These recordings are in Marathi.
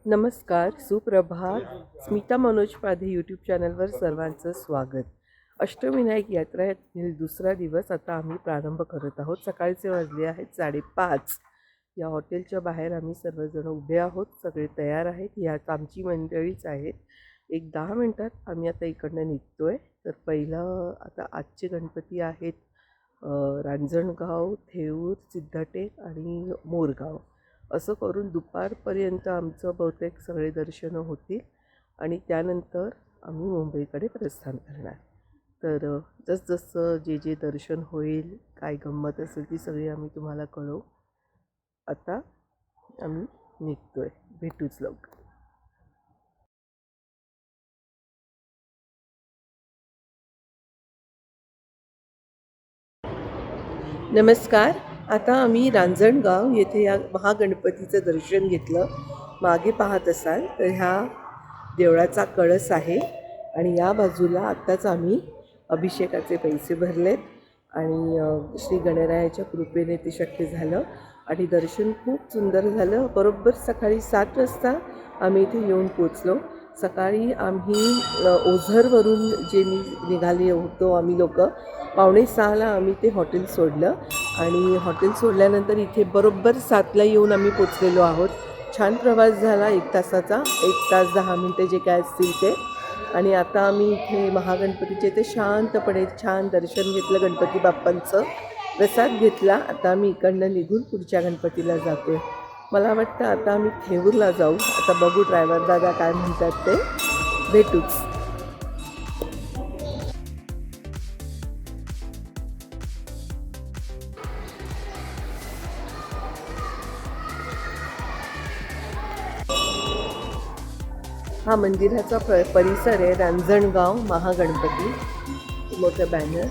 नमस्कार, सुप्रभात. स्मिता मनोज पाधे यूट्यूब चॅनलवर सर्वांचं स्वागत. अष्टविनायक यात्रा यातील दुसरा दिवस आता आम्ही प्रारंभ करत आहोत. सकाळचे वाजले आहेत 5:30. या हॉटेलच्या बाहेर आम्ही सर्वजण उभे आहोत. सगळे तयार आहेत. ह्यात आमची मंडळीच आहेत. एक 10 मिनटात आम्ही आता इकडनं निघतो आहे. तर पहिलं आता आजचे गणपती आहेत रांजणगाव, थेऊर, सिद्धटेक आणि मोरगाव. असं करून दुपारपर्यंत आमचं बहुतेक सगळे दर्शनं होतील आणि त्यानंतर आम्ही मुंबईकडे प्रस्थान करणार. तर जसजसं जे दर्शन होईल, काय गंमत असेल ती सगळी आम्ही तुम्हाला कळवू. आता आम्ही निघतो आहे. भेटूच लवकर. नमस्कार. आता आम्ही रांजणगाव येथे या महागणपतीचं दर्शन घेतलं. मागे पाहत असाल तर ह्या देवळाचा कळस आहे आणि या बाजूला आत्ताच आम्ही अभिषेकाचे पैसे भरलेत आणि श्री गणरायाच्या कृपेने ते शक्य झालं आणि दर्शन खूप सुंदर झालं. बरोबर सकाळी 7 वाजता आम्ही इथे येऊन पोचलो. सकाळी आम्ही ओझरवरून निघाले होतो आम्ही लोक 5:45ला आम्ही ते हॉटेल सोडलं आणि हॉटेल सोडल्यानंतर इथे बरोबर 7ला येऊन आम्ही पोचलेलो आहोत. छान प्रवास झाला 1 तासाचा, 1 तास 10 मिनटे जे काय असतील ते. आणि आता आम्ही इथे महागणपतीचे ते शांतपणे छान दर्शन घेतलं, गणपती बाप्पांचं प्रसाद घेतला. आता आम्ही इकडनं निघून पुढच्या गणपतीला जातो आहे. मला वाटतं आता आम्ही थेऊरला जाऊ. आता बघू ड्रायव्हर दादा काय म्हणतात ते. भेटूच. हा मंदिराचा परिसर आहे रांजणगाव महागणपती. मोठं बॅनर.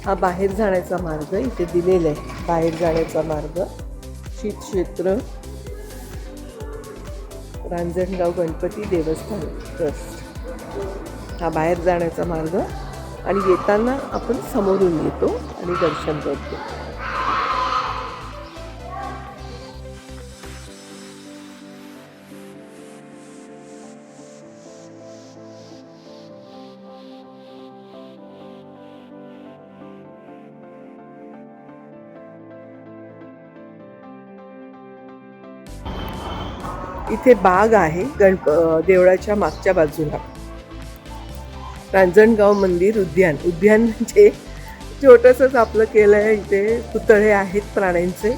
हा बाहेर जाण्याचा मार्ग इथे दिलेला आहे. बाहेर जाण्याचा मार्ग शीत क्षेत्र रांजणगाव गणपती देवस्थान ट्रस्ट. हा बाहेर जाण्याचा मार्ग आणि येताना आपण समोरून येतो आणि दर्शन करतो. इथे बाग आहे देवळाच्या मागच्या बाजूला. रांजणगाव मंदिर उद्यान. उद्यान म्हणजे छोटंसंच आपलं केलं आहे. इथे पुतळे आहेत प्राण्यांचे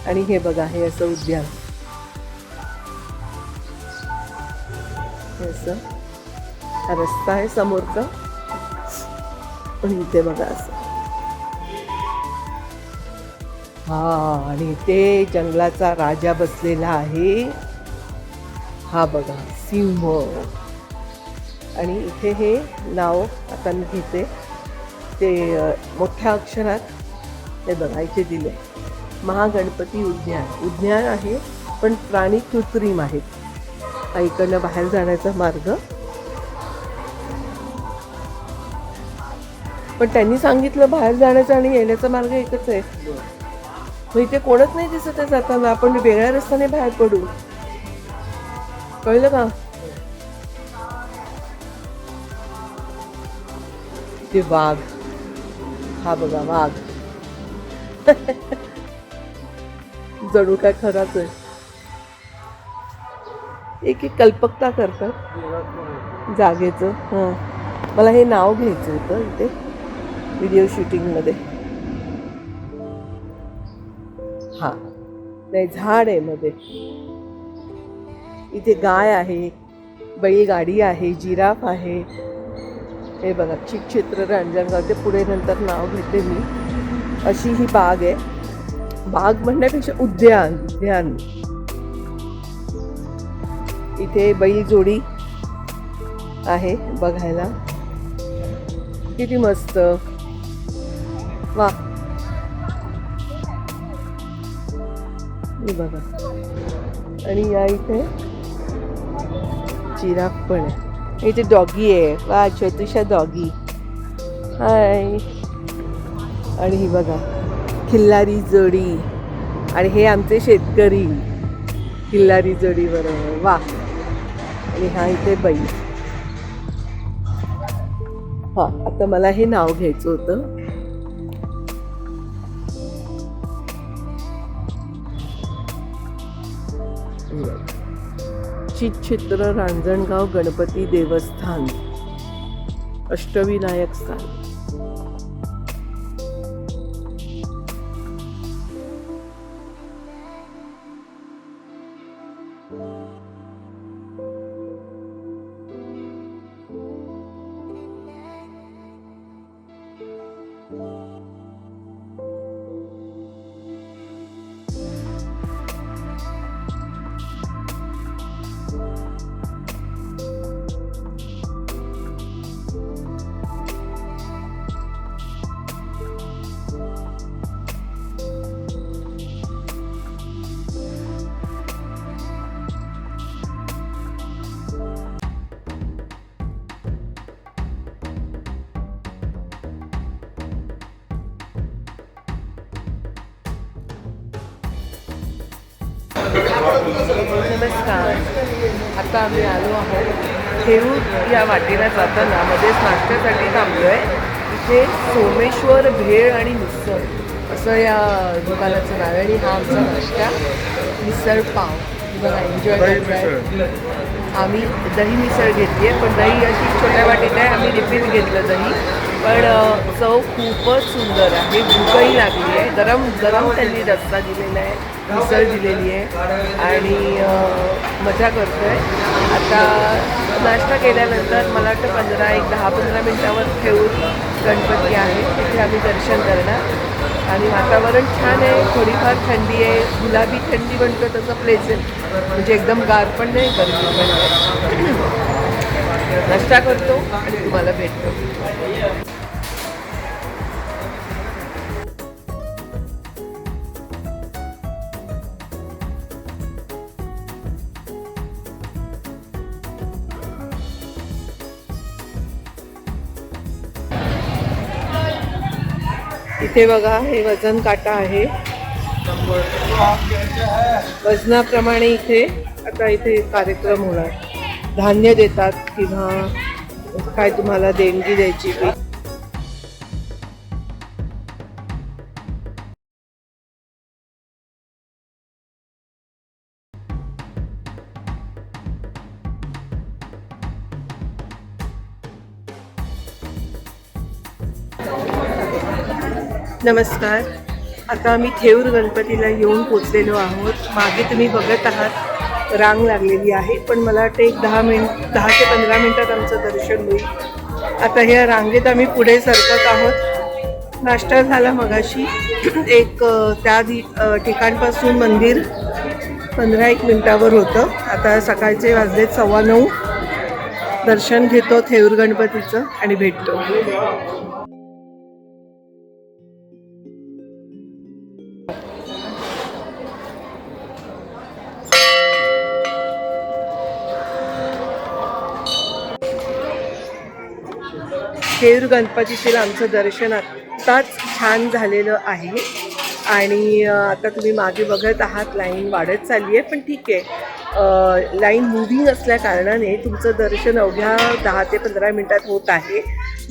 आणि हे बघा हे असं उद्यान. हे असं हा रस्ता आहे समोरचा आणि इथे बघा असं. हा आणि इथे जंगलाचा राजा बसलेला आहे. हा बघा सिंह. आणि इथे हे नाव आता मी घेते ते मोठ्या अक्षरात. हे बघा इथे दिले महागणपती उद्यान. उद्यान आहे पण प्राणी कृत्रिम आहेत. इकडनं बाहेर जाण्याचा मार्ग. पण त्यांनी सांगितलं बाहेर जाण्याचा आणि येण्याचा मार्ग एकच आहे. मग इथे कोणच नाही दिसत आहे जाताना. आपण वेगळ्या रस्त्याने बाहेर पडू. कळलं का? ते वाघ. हा बघा वाघ. जणू काय खराच आहे. एक कल्पकता करतात जागेचं. हां मला हे नाव घ्यायचं होतं इथे व्हिडिओ शूटिंगमध्ये. हां नाही झाड आहे मध्ये. इथे गाय आहे, बैलगाडी आहे, जिराफ आहे. हे बघा क्षेत्र रांजणगाव. ते पुढे नंतर नाव घेते मी. अशी ही बाग आहे. बाग म्हणण्यापेक्षा उद्यान. उद्यान. इथे बैल जोडी आहे बघायला. किती मस्त. वा. हे बघा आणि या इथे जिराफ पण आहे. इथे डॉगी आहे, वा छोटूशा डॉगी. हाय. आणि ही बघा खिल्लारी जोडी, आणि हे आमचे शेतकरी खिल्लारी जोडी बरोबर. वा. आणि हा इथे बाई. हा, आता मला हे नाव घ्यायचं होतं. चित्र रांजणगाव गणपती देवस्थान, अष्टविनायक स्थान. नमस्कार. आता आम्ही आलो आहोत थेऊर या वाटेला जाताना मध्येच नाश्त्यासाठी थांबलो आहे. इथे सोमेश्वर भेळ आणि मिसळ असं या दुकानाचं नाव आहे. आणि हा आमचा नाश्ता मिसळ पाव. बघा एन्जॉय करताय. आम्ही दही मिसळ घेतली आहे, पण दही अशी छोट्या वाटीत आहे. आम्ही रिपीट घेतलं दही, पण चव खूपच सुंदर आहे. भूकही लागली आहे. गरम गरम त्यांनी रस्सा दिलेला आहे, मिसळ दिलेली आहे आणि मजा करतो आहे. आता नाश्ता केल्यानंतर मला वाटतं 10-15 मिनटावर थेऊर गणपती आहे, तिथे आम्ही दर्शन करणार. आणि वातावरण छान आहे, थोडीफार थंडी आहे, गुलाबी थंडी म्हणतो तसं प्लेझंट, म्हणजे एकदम गार पण नाही, गरमी पण नाही. नाश्ता करतो आणि तुम्हाला भेटतो. इथे बघा हे वजन काटा आहे. वजनाप्रमाणे इथे आता इथे कार्यक्रम होणार. धान्य देतात किंवा काय तुम्हाला देणगी द्यायची. नमस्कार. आता आम्ही थेऊर गणपतीला येऊन पोचलेलो आहोत. मागे तुम्ही बघत आहात रांग लागलेली आहे, पण मला वाटतं एक 10 ते 15 मिनटात आमचं दर्शन होईल. आता ह्या रांगेत आम्ही पुढे सरकत आहोत. नाश्ता झाला मगाशी. एक त्या ठिकाणपासून मंदिर 15-1 मिनटावर होतं. आता सकाळचे वाजलेत 9:15. दर्शन घेतो थेऊर गणपतीचं आणि भेटतो. थेऊर गणपतीतील आमचं दर्शन आत्ताच छान झालेलं आहे. आणि आता तुम्ही मागे बघत आहात लाईन वाढत चालली आहे, पण ठीक आहे. लाईन मुव्हिंग असल्या कारणाने तुमचं दर्शन अवघ्या 10 ते 15 मिनटात होत आहे.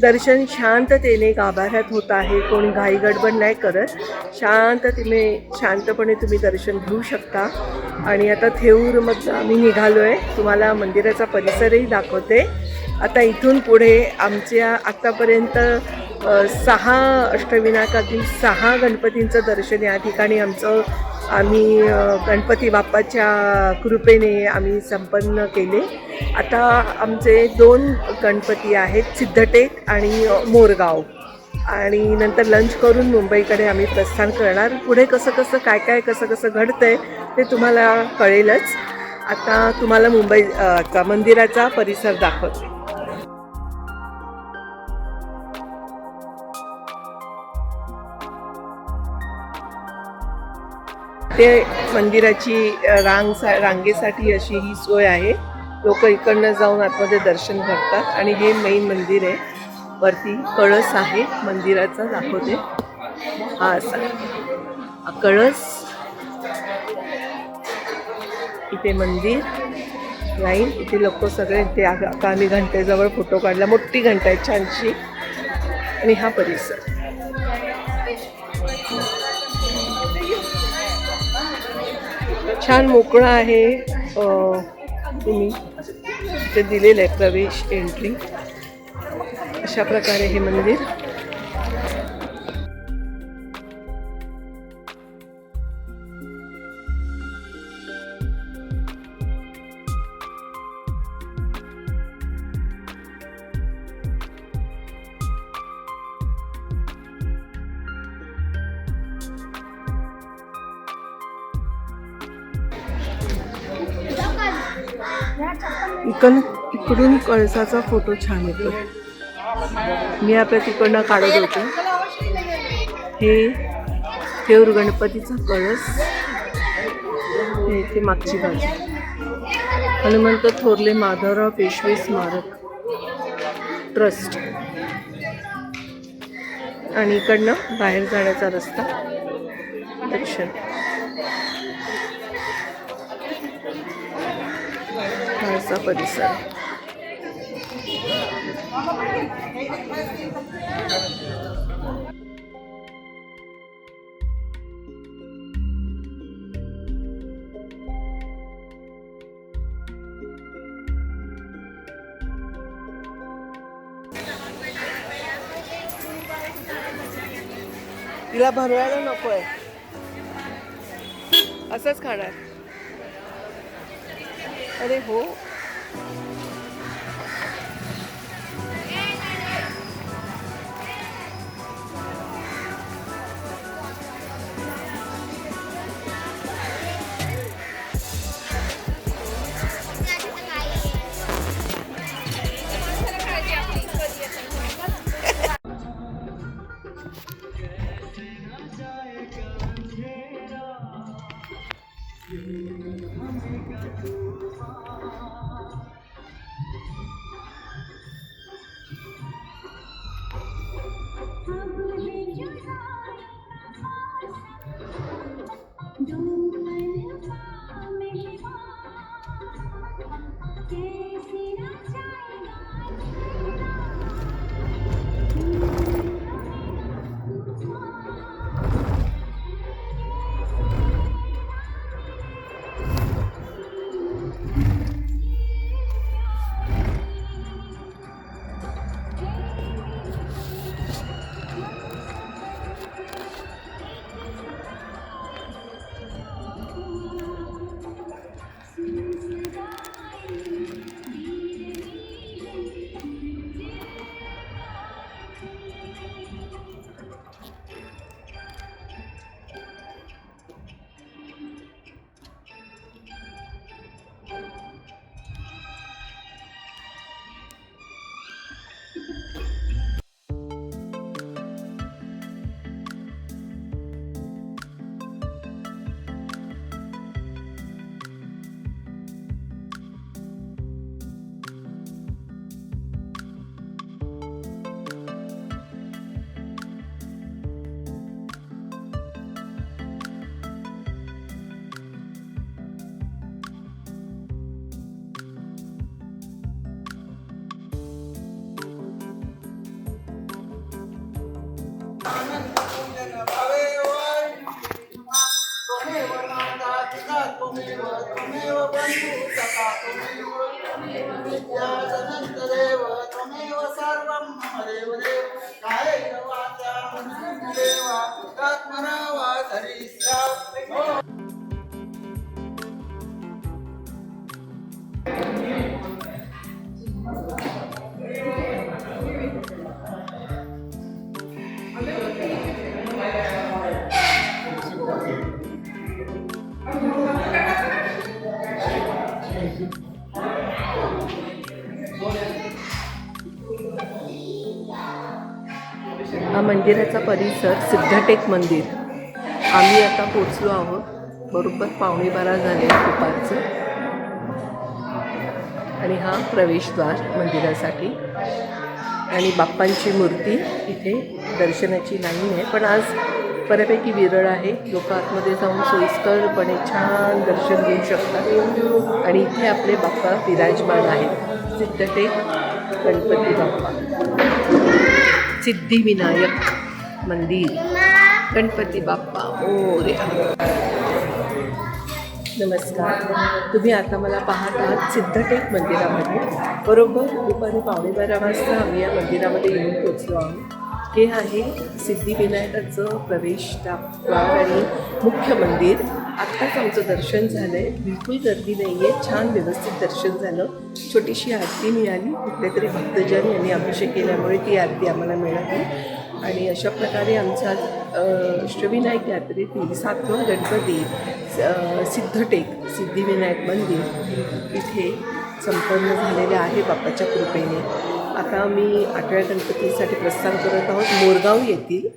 दर्शन शांततेने गाभाऱ्यात होत आहे. कोणी घाई गडबड नाही करत. शांतपणे तुम्ही दर्शन घेऊ शकता. आणि आता थेऊरमधून आम्ही निघालो आहे. तुम्हाला मंदिराचा परिसरही दाखवते. आता इथून पुढे आमच्या आत्तापर्यंत 6 अष्टविनायकातील 6 गणपतींचं दर्शन या ठिकाणी आम्ही गणपती बाप्पाच्या कृपेने आम्ही संपन्न केले. आता आमचे 2 गणपती आहेत, सिद्धटेक आणि मोरगाव. आणि नंतर लंच करून मुंबईकडे आम्ही प्रस्थान करणार. पुढे कसं काय कसं घडतं आहे ते तुम्हाला कळेलच. आता तुम्हाला मुंबईचा मंदिराचा परिसर दाखवते. ते मंदिराची रांगेसाठी अशी ही सोय आहे. लोक इकडनं जाऊन आतमध्ये दर्शन करतात आणि हे मेन मंदिर आहे. वरती कळस आहे मंदिराचा, दाखवते. हा असा हा कळस, इथे मंदिर लाईन, इथे लोक सगळे इथे आता आम्ही घंटेजवळ फोटो काढला. मोठी घंटा आहे छानशी. आणि हा परिसर छान मोकळा आहे. तुम्ही इथे दिलेलं आहे प्रवेश, एंट्री. अशा प्रकारे हे मंदिर. इकडून कळसाचा फोटो छान येतो. मी आपल्या तिकडनं काढत होते. हे देऊर गणपतीचा कळस, हे इथे मागची बाजू. हनुमंत थोरले माधवराव पेशवे स्मारक ट्रस्ट. आणि इकडनं बाहेर जाण्याचा रस्ता, दक्षिण. हा असा परिसर. तिला भरवायला नकोय, असंच खाणार. अरे हो, हा मंदिराचा परिसर सिद्धटेक मंदिर. आम्ही आता पोचलो आहोत. बरोबर 11:15 झाले दुपारचं. आणि हा प्रवेशद्वार मंदिरासाठी. आणि बाप्पांची मूर्ती इथे दर्शनाची लाईन आहे, पण आज बऱ्यापैकी विरळ आहे. लोक आतमध्ये जाऊन सोयीस्करपणे छान दर्शन घेऊ शकतात. आणि इथे आपले बाप्पा विराजमान आहेत. सिद्धटेक गणपती बाप्पा, सिद्धिविनायक मंदिर, गणपती बाप्पा मोरया. नमस्कार. तुम्ही आता मला पाहत आहात सिद्धटेक मंदिरामध्ये. बरोबर दुपारी 11:15 वाजता आम्ही या मंदिरामध्ये येऊन पोचलो आहोत. हे आहे सिद्धिविनायकाचं प्रवेशद्वार आणि मुख्य मंदिर. आत्ताच आमचं दर्शन झालं आहे. बिलकुल गर्दी नाही आहे, छान व्यवस्थित दर्शन झालं. छोटीशी आरती मिळाली, कुठले तरी भक्तजन यांनी अभिषेक केल्यामुळे ती आरती आम्हाला मिळाली. आणि अशा प्रकारे आमचा अष्टविनायक यात्रेतील 7वा गणपती सिद्धटेक सिद्धिविनायक मंदिर इथे संपन्न झालेले आहे बाप्पाच्या कृपेने. आता आम्ही 8व्या गणपतीसाठी प्रस्थान करत आहोत मोरगाव येथील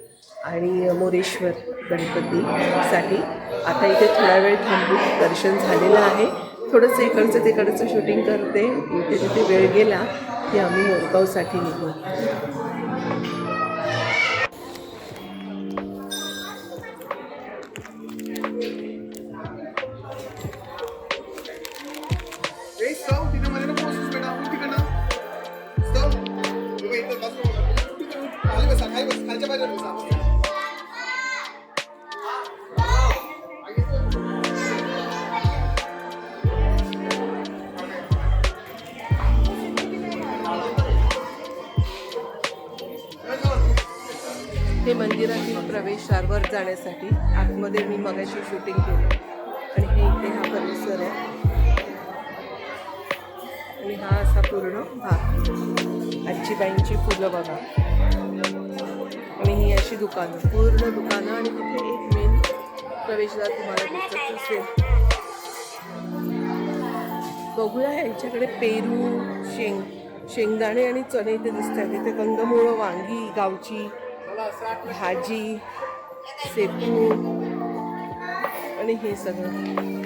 आणि मोरेश्वर गणपतीसाठी. आता इथे थोडा वेळ थांबून दर्शन झालेलं आहे. थोडंसं इकडचं तिकडचं शूटिंग करते. इथे तिथे वेळ गेला की आम्ही मोरगावसाठी निघू. हे मंदिरातील प्रवेशद्वारावर जाण्यासाठी आतमध्ये मी मगाशी शूटिंग केलं. आणि हे इथे हा परिसर आहे आणि हा असा पूर्ण भाग. आजीबाईंची फुलं बघा. आणि ही अशी दुकानं, पूर्ण दुकानं. आणि तिथे एक मेन प्रवेशद्वार तुम्हाला दिसत असेल. बघूया यांच्याकडे पेरू, शेंगदाणे आणि चणे इथे दिसतात. इथे कंदमुळं, वांगी, गावची भाजी, शेपू आणि हे सगळं.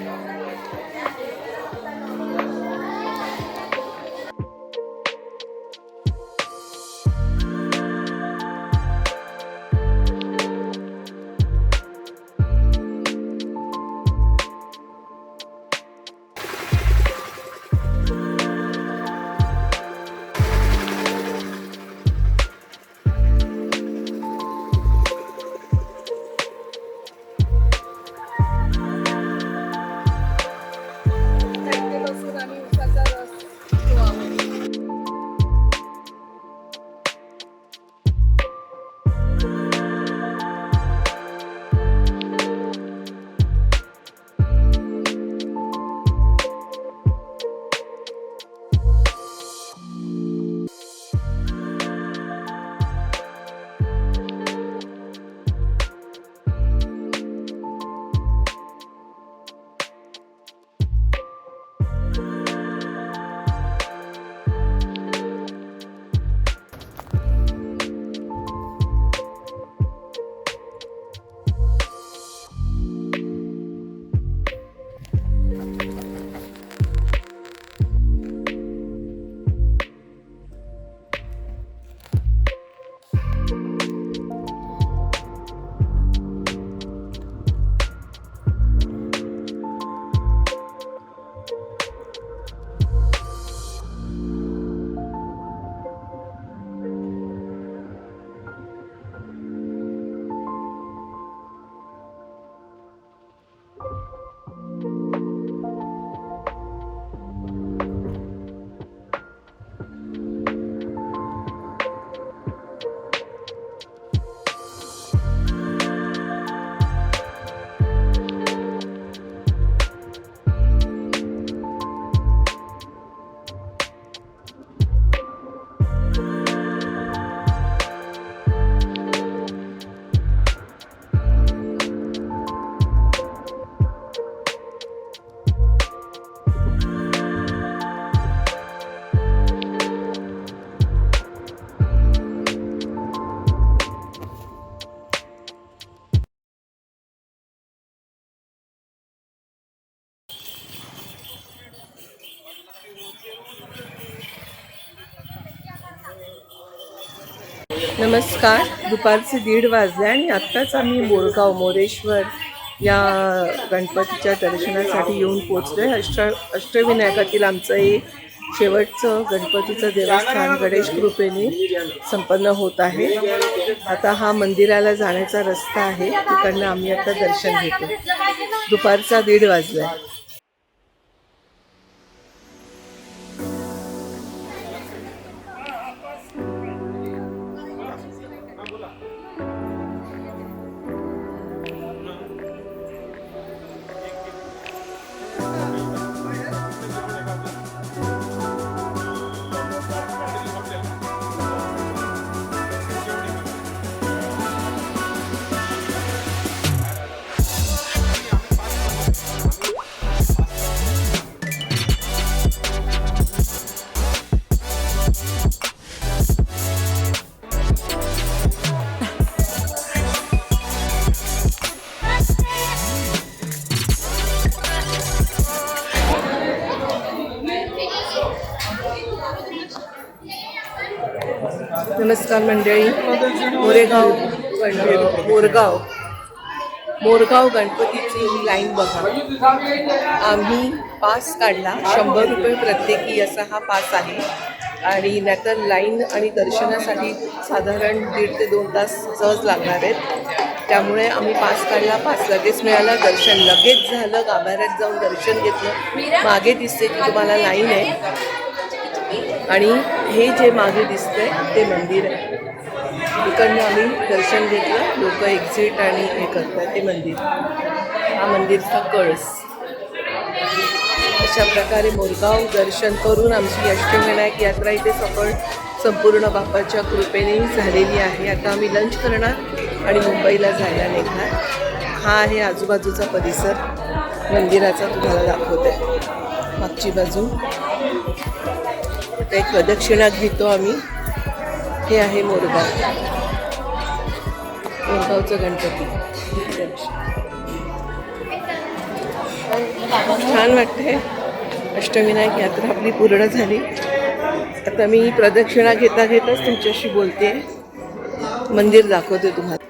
नमस्कार. दुपारचे 1:30 वाजले आणि आत्ताच आम्ही मोरगाव मोरेश्वर या गणपतीच्या दर्शनासाठी येऊन पोचलो आहे. अष्टविनायकातील आमचं हे शेवटचं गणपतीचं देवस्थान गणेश कृपेने संपन्न होत आहे. आता हा मंदिराला जाण्याचा रस्ता आहे, तिकडनं आम्ही आता दर्शन घेतो. दुपारचा 1:30 वाजला आहे. नमस्कार मंडळी. मोरगाव गणपतीची ही लाईन बघा. आम्ही पास काढला. 100 रुपये प्रत्येकी असा हा पास आहे. आणि नाहीतर लाईन आणि दर्शनासाठी साधारण 1.5 ते 2 तास सहज लागणार आहेत. त्यामुळे आम्ही पास काढला. पास लगेच मिळाला. दर्शन लगेच झालं. गाभाऱ्यात जाऊन दर्शन घेतलं. मागे दिसते की तुम्हाला लाईन आहे आणि हे जे मागे दिसतंय ते मंदिर आहे. इकडनं आम्ही दर्शन घेतलं. लोक एक्झिट आणि हे करतात ते मंदिर. हा मंदिरचा कळस. अशा प्रकारे मोरगाव दर्शन करून आमची अष्टविनायक यात्रा इथे संपूर्ण बाप्पाच्या कृपेने झालेली आहे. आता आम्ही लंच करणार आणि मुंबईला जायला निघणार. हा आहे आजूबाजूचा परिसर मंदिराचा, तुम्हाला दाखवते. मागची बाजू. आता एक प्रदक्षिणा घेतो आम्ही. हे आहे मोरगावचं गणपती. छान वाटते. अष्टविनायक यात्रा आपली पूर्ण झाली. आता मी प्रदक्षिणा घेताच तुमच्याशी बोलते. मंदिर दाखवते तुम्हाला.